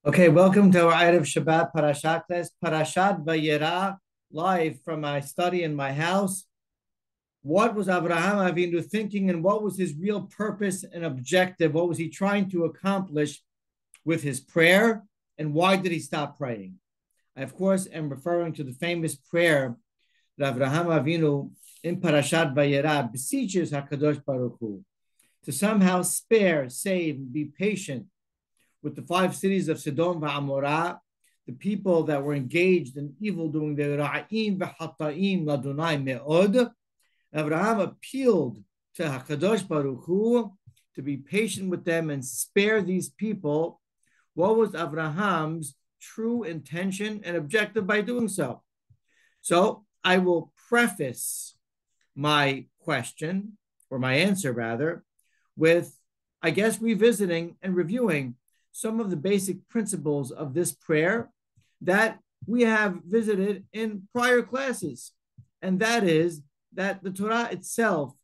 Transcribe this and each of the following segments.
Okay, welcome to our Erev Shabbat Parashat class, Parashat Vayera, live from my study in my house. What was Abraham Avinu thinking, and what was his real purpose and objective? What was he trying to accomplish with his prayer, and why did he stop praying? I, of course, am referring to the famous prayer that Abraham Avinu in Parashat Vayera beseeches HaKadosh Baruch Hu to somehow spare, save, and be patient with the five cities of Sodom v'Amorah, the people that were engaged in evil doing, the Ra'im v'Hata'im Ladonai Me'od. Abraham appealed to HaKadosh Baruch Hu to be patient with them and spare these people. What was Abraham's true intention and objective by doing so? So I will preface my question, or my answer rather, with, I guess, revisiting and reviewing some of the basic principles of this prayer that we have visited in prior classes. And that is that the Torah itself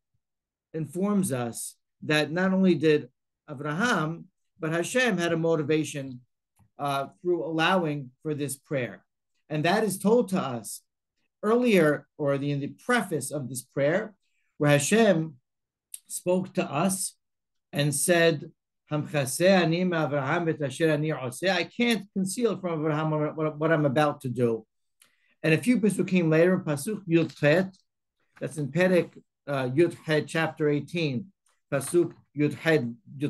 informs us that not only did Abraham, but Hashem had a motivation through allowing for this prayer. And that is told to us earlier, or in the preface of this prayer, where Hashem spoke to us and said, I can't conceal from Abraham what I'm about to do. And a few pasukim later, Pasuk Yud Chet, that's in Perek Yud Chet, chapter 18, Pasuk Yud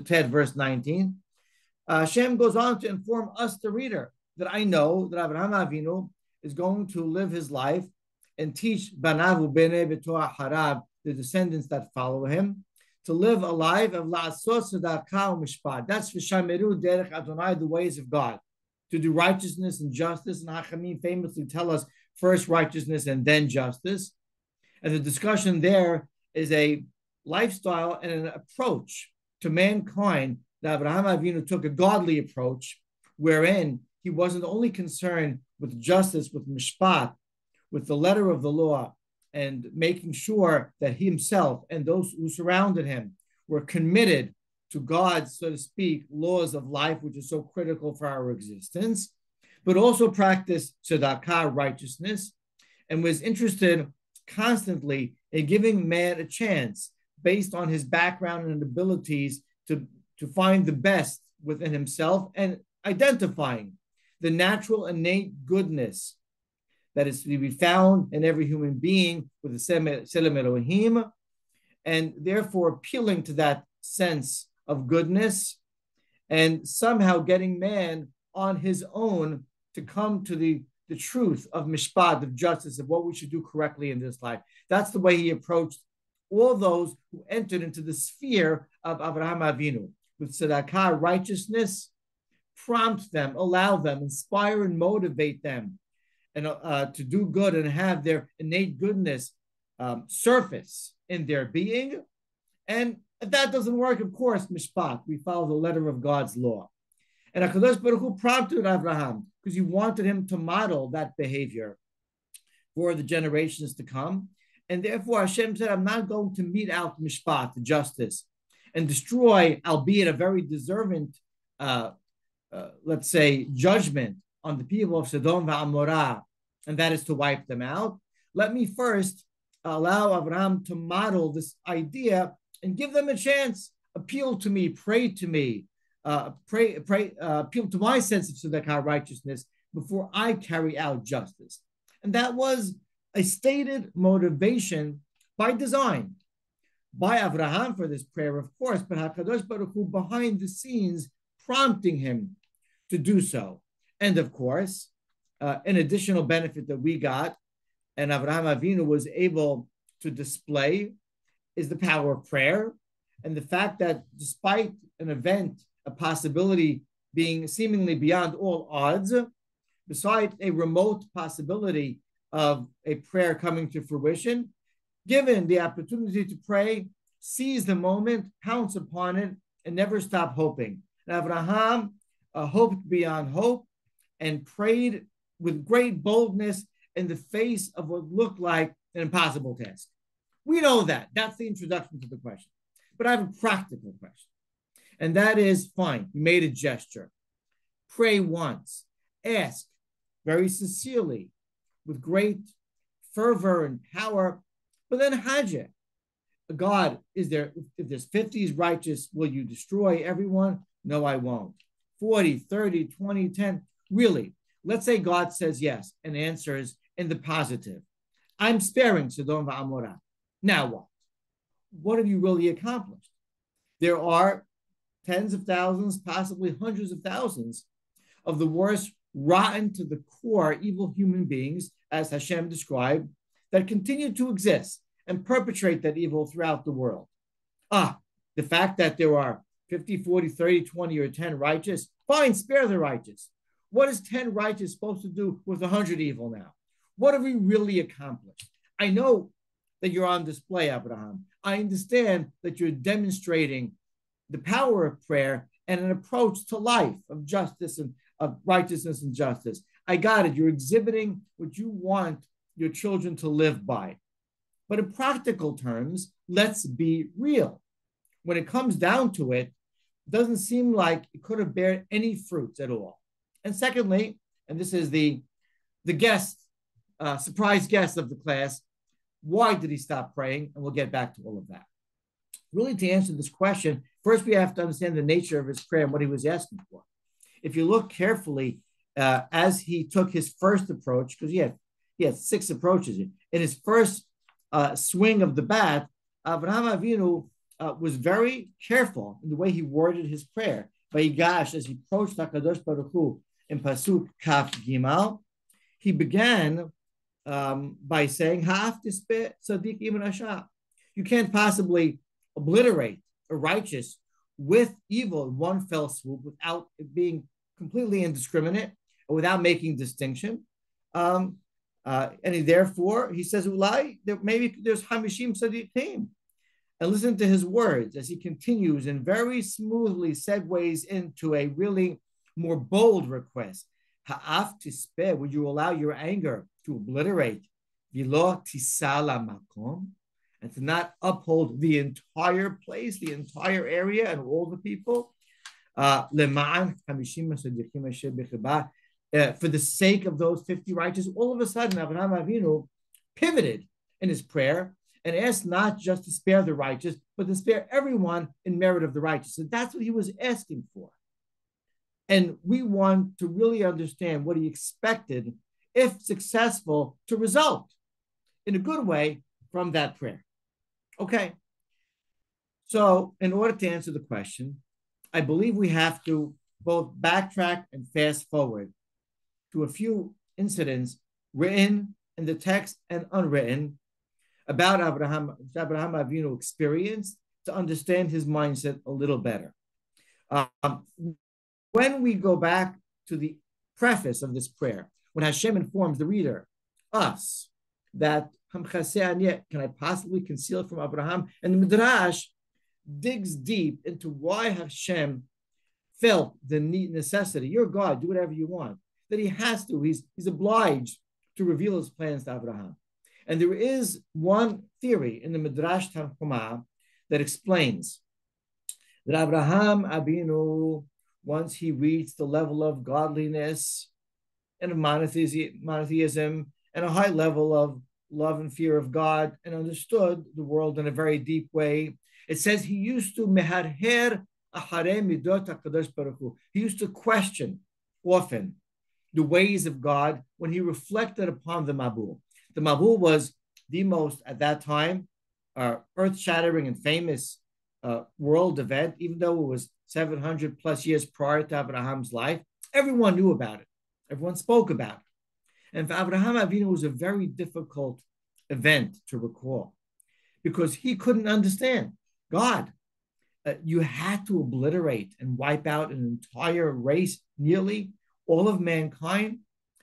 Chet, verse 19, Hashem goes on to inform us, the reader, that I know that Abraham Avinu is going to live his life and teach Banavu Bene B'Toah Harav, the descendants that follow him, to live a life of la'asot tzedakah u'mishpat. That's v'shamiru derech Adonai, the ways of God, to do righteousness and justice. And Hachamim famously tell us first righteousness and then justice. And the discussion there is a lifestyle and an approach to mankind that Abraham Avinu took, a godly approach, wherein he wasn't only concerned with justice, with mishpat, with the letter of the law, and making sure that he himself and those who surrounded him were committed to God's, so to speak, laws of life, which is so critical for our existence, but also practiced tzedakah, righteousness, and was interested constantly in giving man a chance based on his background and abilities to find the best within himself and identifying the natural innate goodness that is to be found in every human being with the Selem Elohim, and therefore appealing to that sense of goodness and somehow getting man on his own to come to the truth of mishpat, of justice, of what we should do correctly in this life. That's the way he approached all those who entered into the sphere of Abraham Avinu, with tzedakah, righteousness, prompt them, allow them, inspire and motivate them, and to do good and have their innate goodness surface in their being. And if that doesn't work, of course, mishpat, we follow the letter of God's law. And HaKadosh Baruch Hu prompted Abraham because he wanted him to model that behavior for the generations to come. And therefore Hashem said, I'm not going to mete out mishpat, justice, and destroy, albeit a very deserving, let's say, judgment on the people of Sodom v'Amorah, and that is to wipe them out. Let me first allow Abraham to model this idea and give them a chance. Appeal to me, pray to me, appeal to my sense of tzedakah, righteousness, before I carry out justice. And that was a stated motivation by design by Abraham for this prayer, of course, but HaKadosh Baruch Hu behind the scenes prompting him to do so. And of course, an additional benefit that we got, and Abraham Avinu was able to display, is the power of prayer, and the fact that despite an event, a possibility being seemingly beyond all odds, besides a remote possibility of a prayer coming to fruition, given the opportunity to pray, seize the moment, pounce upon it, and never stop hoping. And Abraham hoped beyond hope and prayed with great boldness in the face of what looked like an impossible task. We know that. That's the introduction to the question. But I have a practical question. And that is, fine, you made a gesture. pray once, ask very sincerely, with great fervor and power, but then Hajj. God, is there, if there's 50 righteous, will you destroy everyone? No, I won't. 40, 30, 20, 10. Really, let's say God says yes and answers in the positive. I'm sparing Sodom and Amorah. Now what? What have you really accomplished? There are tens of thousands, possibly hundreds of thousands of the worst, rotten to the core, evil human beings, as Hashem described, that continue to exist and perpetrate that evil throughout the world. The fact that there are 50, 40, 30, 20, or 10 righteous, fine, spare the righteous. What is 10 righteous supposed to do with 100 evil now? What have we really accomplished? I know that you're on display, Abraham. I understand that you're demonstrating the power of prayer and an approach to life of justice and of righteousness and justice. I got it. You're exhibiting what you want your children to live by. But in practical terms, let's be real. When it comes down to it, it doesn't seem like it could have bared any fruits at all. And secondly, and this is the guest, surprise guest of the class, why did he stop praying? And we'll get back to all of that. Really, to answer this question, first we have to understand the nature of his prayer and what he was asking for. If you look carefully, as he took his first approach, because he had 6 approaches. In his first swing of the bat, Avraham Avinu was very careful in the way he worded his prayer. Vayigash, as he approached HaKadosh Baruch Hu in Pasuk Kaf Gimal, he began by saying, Ha'af tispeh tzaddik im rasha. You can't possibly obliterate a righteous with evil in one fell swoop without it being completely indiscriminate or without making distinction. And therefore, he says, maybe there's Hamishim Tzaddikim. And listen to his words as he continues and very smoothly segues into a really more bold request. Ha'af tispeh, would you allow your anger to obliterate? V'lo tisala makom, and to not uphold the entire place, the entire area, and all the people. For the sake of those 50 righteous, all of a sudden, Abraham Avinu pivoted in his prayer and asked not just to spare the righteous, but to spare everyone in merit of the righteous. And that's what he was asking for. And we want to really understand what he expected, if successful, to result in a good way from that prayer. Okay. So in order to answer the question, I believe we have to both backtrack and fast forward to a few incidents written in the text and unwritten about Abraham Avinu experience to understand his mindset a little better. When we go back to the preface of this prayer, when Hashem informs the reader, us, that can I possibly conceal it from Abraham? And the Midrash digs deep into why Hashem felt the necessity. You're God, do whatever you want. That he has to, he's obliged to reveal his plans to Abraham. And there is one theory in the Midrash Tanchuma that explains that Abraham Avinu, once he reached the level of godliness and of monotheism and a high level of love and fear of God and understood the world in a very deep way, it says he used to meharher acharei midot HaKadosh Baruch Hu. He used to question often the ways of God when he reflected upon the Mabul. The Mabul was the most, at that time, earth-shattering and famous world event, even though it was 700 plus years prior to Abraham's life. Everyone knew about it. Everyone spoke about it. And for Abraham Avinu, it was a very difficult event to recall because he couldn't understand God. You had to obliterate and wipe out an entire race, nearly all of mankind.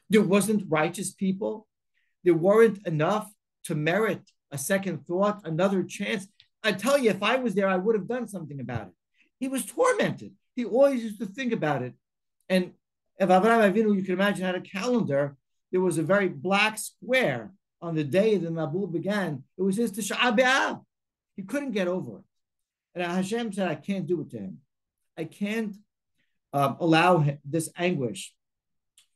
There wasn't righteous people. There weren't enough to merit a second thought, another chance. I tell you, if I was there, I would have done something about it. He was tormented. He always used to think about it. And if Avraham Avinu, you can imagine, had a calendar, there was a very black square on the day the Mabul began. It was his Tisha B'Av. He couldn't get over it. And Hashem said, I can't do it to him. I can't allow this anguish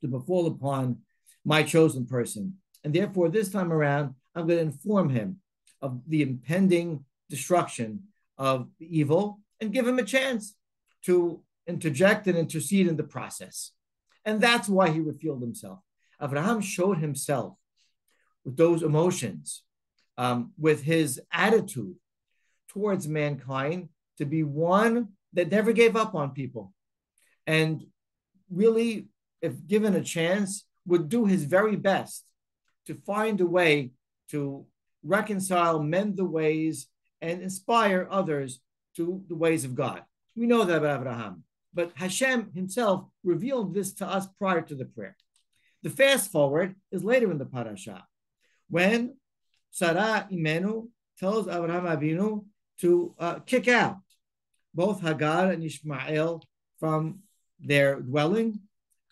to befall upon my chosen person. And therefore, this time around, I'm going to inform him of the impending destruction of the evil and give him a chance to interject and intercede in the process. And that's why he revealed himself. Abraham showed himself with those emotions, with his attitude towards mankind, to be one that never gave up on people. And really, if given a chance, would do his very best to find a way to reconcile, mend the ways, and inspire others to the ways of God. We know that about Abraham, but Hashem himself revealed this to us prior to the prayer. The fast forward is later in the Parashat, when Sarah Imenu tells Abraham Avinu to kick out both Hagar and Ishmael from their dwelling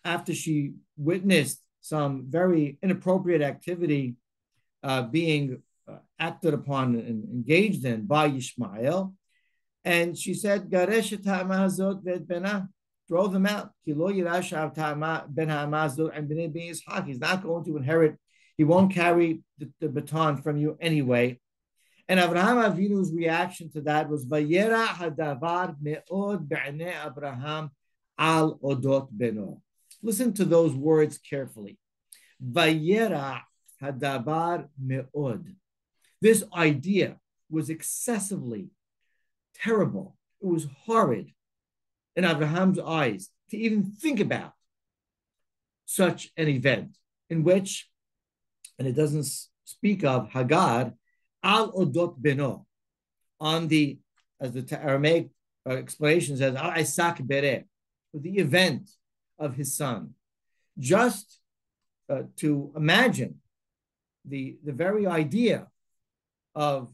after she witnessed some very inappropriate activity being acted upon and engaged in by Ishmael. And she said, throw them out. He's not going to inherit. He won't carry the baton from you anyway. And Abraham Avinu's reaction to that was, Vayera hadavar me'od be'nei Abraham al odot beno. Listen to those words carefully. Vayera hadavar me'od. This idea was excessively terrible. It was horrid in Abraham's eyes to even think about such an event in which, and it doesn't speak of Hagar, al odot beno, on the, as the Aramaic explanation says, al isak bereh, the event of his son. Just to imagine the very idea of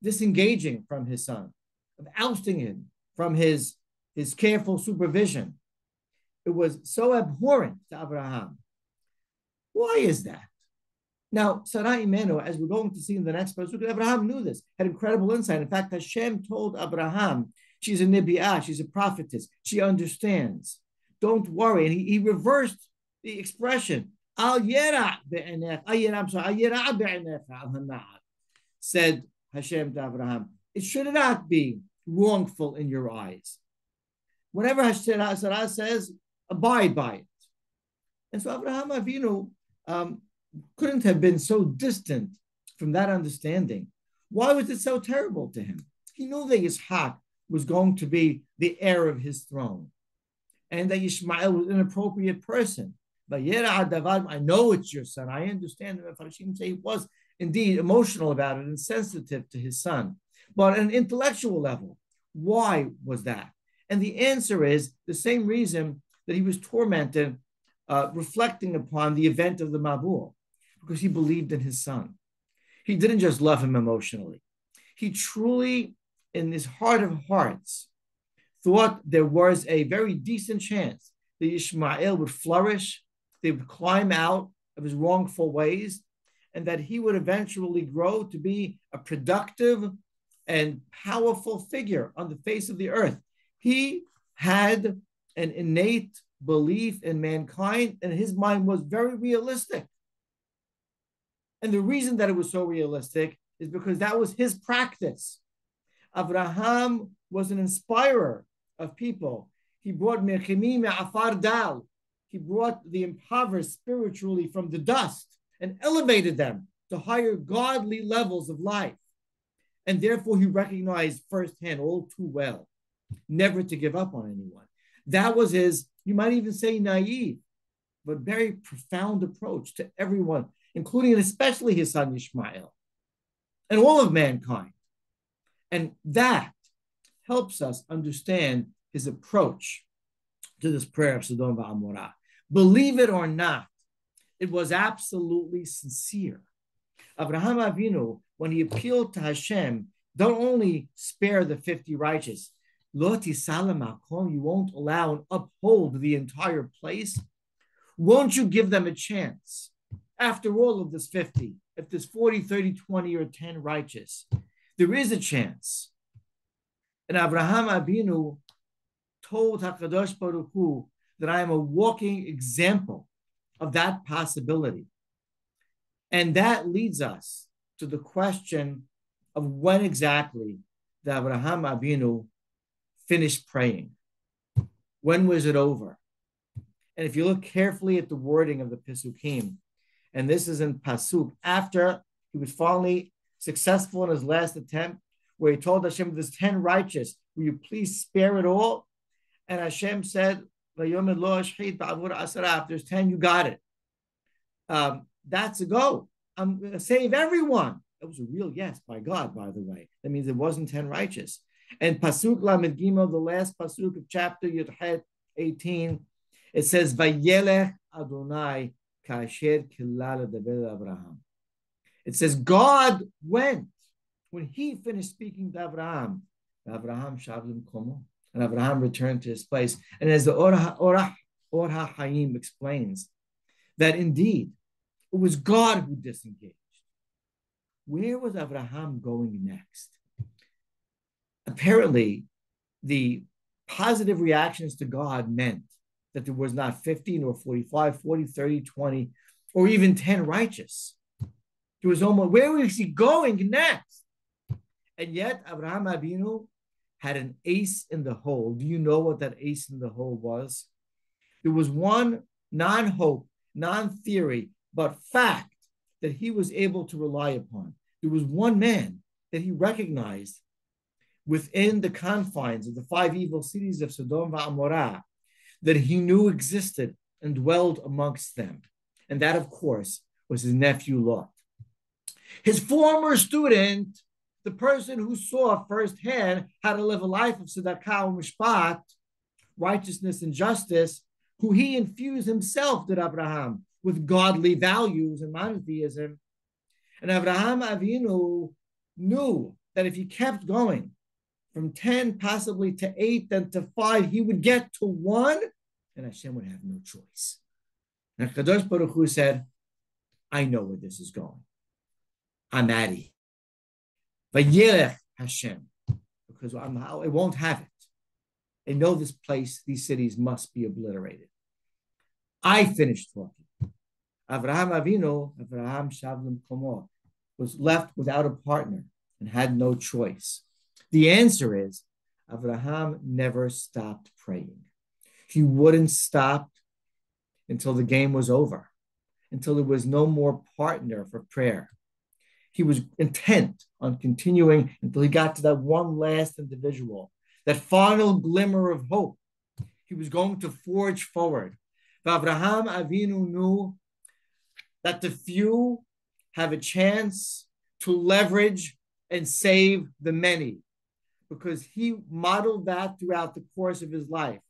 disengaging from his son, of ousting him from his careful supervision. It was so abhorrent to Abraham. Why is that? Now, Sarah Imenu, as we're going to see in the next passage, Abraham knew this, had incredible insight. In fact, Hashem told Abraham, she's a nibi'ah, she's a prophetess, she understands. Don't worry. And he reversed the expression, Al yera be'enech, I'm sorry, Al yera be'enech al hana'at, said Hashem to Abraham. It should not be wrongful in your eyes. Whenever Sarah says, abide by it. And so Abraham Avinu couldn't have been so distant from that understanding. Why was it so terrible to him? He knew that Yitzhak was going to be the heir of his throne, and that Ishmael was an appropriate person. But I know it's your son. I understand that Farshim say he was indeed emotional about it and sensitive to his son. But on an intellectual level, why was that? And the answer is the same reason that he was tormented, reflecting upon the event of the Mabul, because he believed in his son. He didn't just love him emotionally. He truly, in his heart of hearts, thought there was a very decent chance that Ishmael would flourish, they would climb out of his wrongful ways, and that he would eventually grow to be a productive and powerful figure on the face of the earth. He had an innate belief in mankind, and his mind was very realistic. And the reason that it was so realistic is because that was his practice. Abraham was an inspirer of people. He brought Mechimim Afar Dal. He brought the impoverished spiritually from the dust and elevated them to higher godly levels of life. And therefore, he recognized firsthand all too well never to give up on anyone. That was his, you might even say naive, but very profound approach to everyone, including and especially his son Ishmael and all of mankind. And that helps us understand his approach to this prayer of Sodom v'Amorah. Believe it or not, it was absolutely sincere. Abraham Avinu, when he appealed to Hashem, don't only spare the 50 righteous, Lo tisala makom, you won't allow and uphold the entire place. Won't you give them a chance? After all of this 50, if there's 40, 30, 20, or 10 righteous, there is a chance. And Abraham Avinu told HaKadosh Baruch Hu that I am a walking example of that possibility. And that leads us to the question of when exactly the Avraham Avinu finished praying. When was it over? And if you look carefully at the wording of the Pesukim, and this is in Pasuk, after he was finally successful in his last attempt, where he told Hashem, there's 10 righteous, will you please spare it all? And Hashem said, there's 10, you got it. That's a go. I'm going to save everyone. That was a real yes by God, by the way. That means it wasn't 10 righteous. And Pasuk Lamed Gimel, the last Pasuk of chapter Yudhet 18, it says, Vayelech Adonai kasher kilal ledaber Abraham. It says, God went. When he finished speaking to Abraham, Abraham shavlim komo, and Abraham returned to his place. And as the Or HaHayim explains, that indeed, it was God who disengaged. Where was Abraham going next? Apparently, the positive reactions to God meant that there was not 15 or 45, 40, 30, 20, or even 10 righteous. There was almost, where was he going next? And yet, Abraham Avinu had an ace in the hole. Do you know what that ace in the hole was? There was one non-hope, non-theory, but fact that he was able to rely upon. There was one man that he recognized within the confines of the 5 evil cities of Sodom and Amorah that he knew existed and dwelled amongst them. And that, of course, was his nephew Lot. His former student, the person who saw firsthand how to live a life of tzedakah and mishpat, righteousness and justice, who he infused himself, did Abraham, with godly values and monotheism. And Abraham Avinu knew that if he kept going from 10 possibly to 8, then to 5, he would get to 1, and Hashem would have no choice. And Kadosh Baruch Hu said, I know where this is going. I'm at it. Vayera Hashem, because I won't have it. I know this place, these cities must be obliterated. I finished talking. Avraham Avinu, Avraham Shavlim Komo, was left without a partner and had no choice. The answer is, Avraham never stopped praying. He wouldn't stop until the game was over, until there was no more partner for prayer. He was intent on continuing until he got to that one last individual, that final glimmer of hope. He was going to forge forward. Avraham Avinu knew that the few have a chance to leverage and save the many, because he modeled that throughout the course of his life.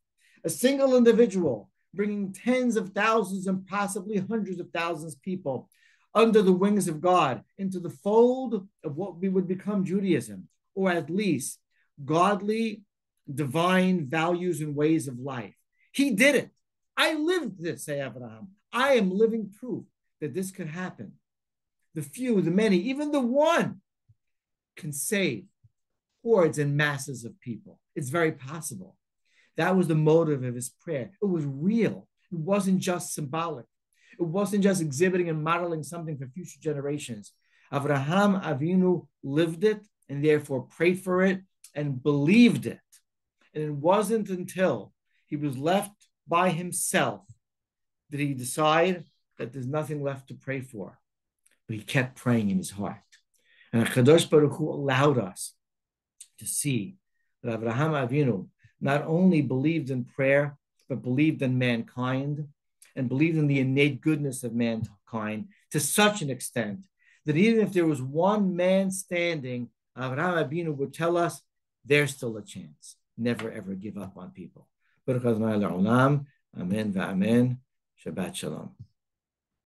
A single individual bringing tens of thousands and possibly hundreds of thousands of people under the wings of God into the fold of what we would become Judaism, or at least godly, divine values and ways of life. He did it. I lived this, say Abraham. I am living proof that this could happen. The few, the many, even the one can save hordes and masses of people. It's very possible. That was the motive of his prayer. It was real. It wasn't just symbolic. It wasn't just exhibiting and modeling something for future generations. Avraham Avinu lived it and therefore prayed for it and believed it. And it wasn't until he was left by himself did he decide that there's nothing left to pray for. But he kept praying in his heart. And HaKadosh Baruch Hu allowed us to see that Avraham Avinu not only believed in prayer, but believed in mankind and believed in the innate goodness of mankind to such an extent that even if there was one man standing, Avraham Avinu would tell us, there's still a chance. Never, ever give up on people. Baruch Adonai Le'olam. Amen va'amen. Shabbat shalom.